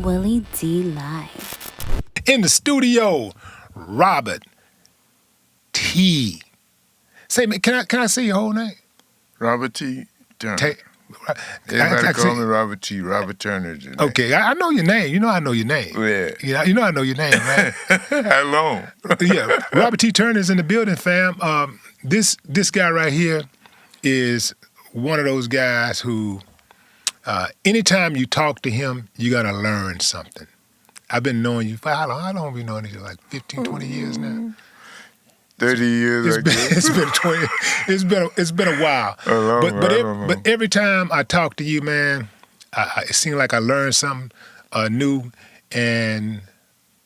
Willie D Live. In the studio, Robert T. Say, man, can I say your whole name? Robert T. Turner. Everybody call me Robert T. Robert Turner. Okay, I know your name. You know I know your name. Yeah. You know I know your name, right? How long? Yeah, Robert T. Turner is in the building, fam. This guy right here is one of those guys who, anytime you talk to him, you got to learn something. I've been knowing you for how long? How long have we known each other? Like 15, 20 years now? 30 years, It's been a while. But every time I talk to you, man, it seems like I learn something new, and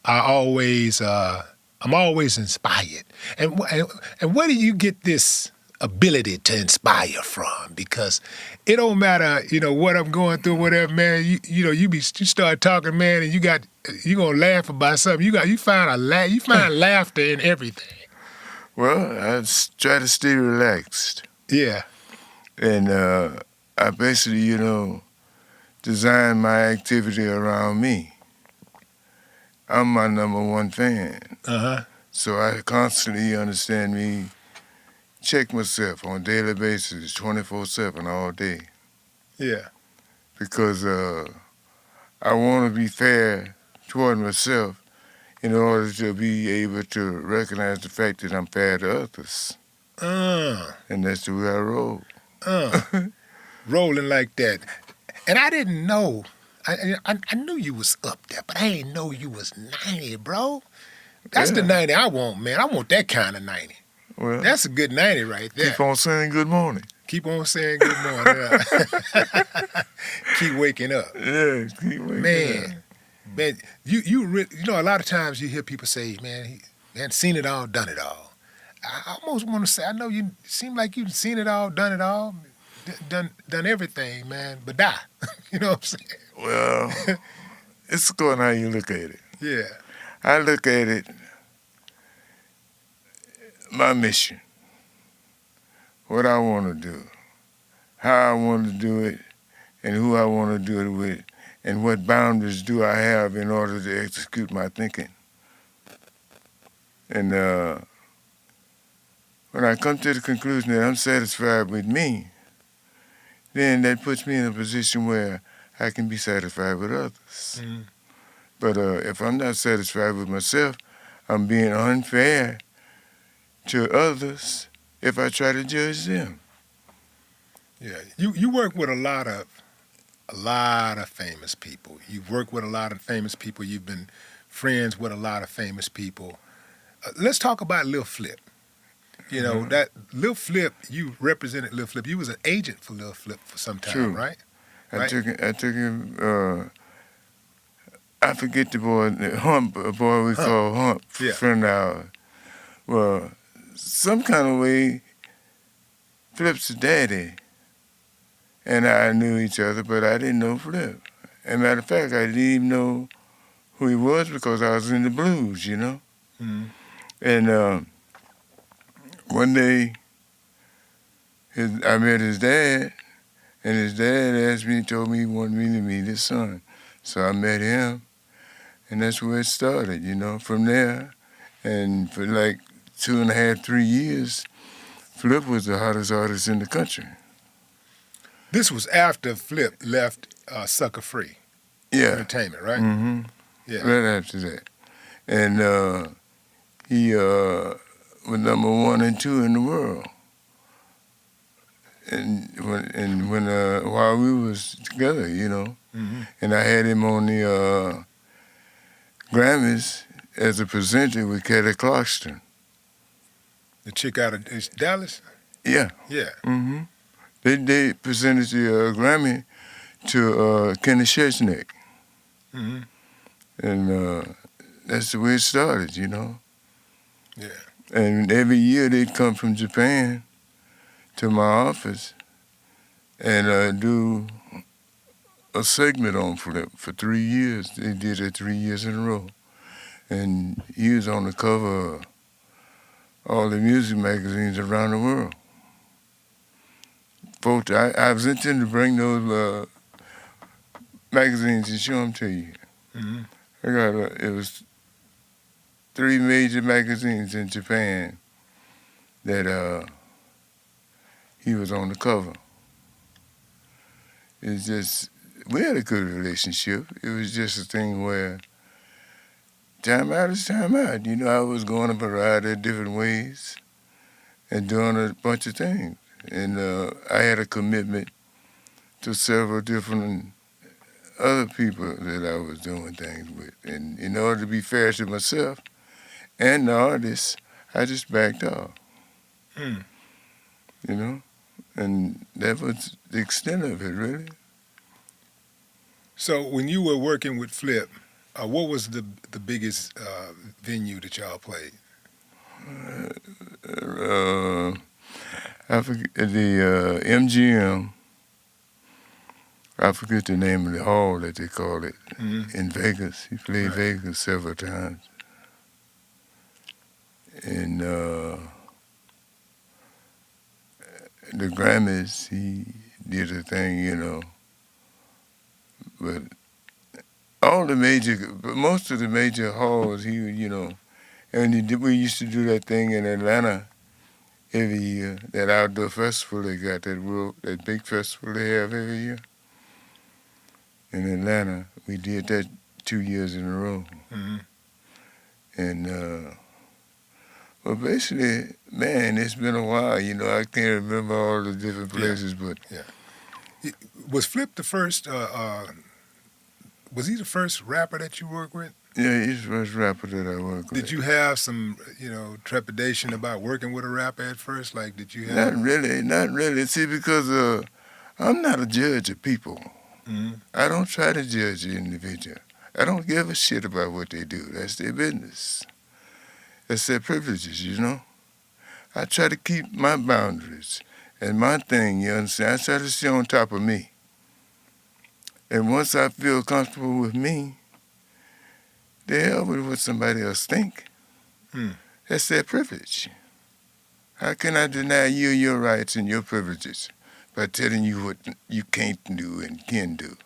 I'm always inspired. And where do you get this ability to inspire from? Because it don't matter, what I'm going through, whatever, man. You start talking, man, and you gonna laugh about something. You find laughter in everything. Well, I try to stay relaxed. Yeah. And I basically, design my activity around me. I'm my number one fan. Uh-huh. So I constantly understand me, check myself on a daily basis, 24/7, all day. Yeah. Because I want to be fair toward myself in order to be able to recognize the fact that I'm fair to others. And that's the way I roll. Rolling like that. And I didn't know. I knew you was up there, but I didn't know you was 90, bro. That's the 90 I want, man. I want that kind of 90. Well, that's a good 90 right there. Keep on saying good morning. Keep on saying good morning. Keep waking up. Yeah, keep waking up. Man, you a lot of times you hear people say, man, he hadn't seen it all, done it all. I almost want to say, I know you seem like you've seen it all, done it all, done everything, man, but die. You know what I'm saying? Well, it's going how you look at it. Yeah. I look at it, my mission, what I want to do, how I want to do it, and who I want to do it with, and what boundaries do I have in order to execute my thinking. And when I come to the conclusion that I'm satisfied with me, then that puts me in a position where I can be satisfied with others. Mm-hmm. But if I'm not satisfied with myself, I'm being unfair to others if I try to judge them. Yeah, you work with a lot of famous people. You've worked with a lot of famous people. You've been friends with a lot of famous people. Let's talk about Lil Flip. That Lil Flip, you represented Lil Flip. You was an agent for Lil Flip for some time, True. Right? I took him. I forget the boy, Hump, a boy we call Hump, Yeah. friend of ours. Well, some kind of way, Flip's daddy and I knew each other, but I didn't know Flip. As a matter of fact, I didn't even know who he was because I was in the blues, Mm-hmm. And one day, I met his dad, and his dad told me he wanted me to meet his son. So I met him, and that's where it started, from there. And for like 2.5, 3 years, Flip was the hottest artist in the country. This was after Flip left Sucker Free Entertainment, right? Mm-hmm. Yeah. Right after that. And he was number 1 and 2 in the world. And while we was together, Mm-hmm. And I had him on the Grammys as a presenter with Kelly Clarkson. The chick out of Dallas? Yeah. Yeah. Mm-hmm. They presented the Grammy to Kenny Chesnick. Mm-hmm. And that's the way it started, Yeah. And every year they'd come from Japan to my office and do a segment on Flip for 3 years. They did it 3 years in a row. And he was on the cover of all the music magazines around the world. Folks, I was intending to bring those magazines and show them to you. Mm-hmm. It was 3 major magazines in Japan that he was on the cover. It's just, we had a good relationship. It was just a thing where time out is time out. You know, I was going a variety of different ways and doing a bunch of things. And I had a commitment to several different other people that I was doing things with. And in order to be fair to myself and the artists, I just backed off, Mm. you know? And that was the extent of it, really. So when you were working with Flip, what was the biggest venue that y'all played? Uh, I forget the MGM. I forget the name of the hall that they call it Mm-hmm. in Vegas. He played Right. Vegas several times. And the Grammys, he did a thing, you know. But most of the major halls, you know, and we used to do that thing in Atlanta every year, that outdoor festival they got, that big festival they have every year in Atlanta. We did that 2 years in a row. Mm-hmm. And, well, basically, man, it's been a while. You know, I can't remember all the different places, but Was Flip the first? Was he the first rapper that you worked with? yeah, he's the first rapper that I worked with. Did you have some, trepidation about working with a rapper at first? Like, did you Not have? really. See, because I'm not a judge of people. Mm-hmm. I don't try to judge the individual. I don't give a shit about what they do. That's their business. That's their privileges, you know? I try to keep my boundaries. And my thing, you understand, I try to stay on top of me. And once I feel comfortable with me, the hell with what somebody else think. Mm. That's their privilege. How can I deny you your rights and your privileges by telling you what you can't do and can do?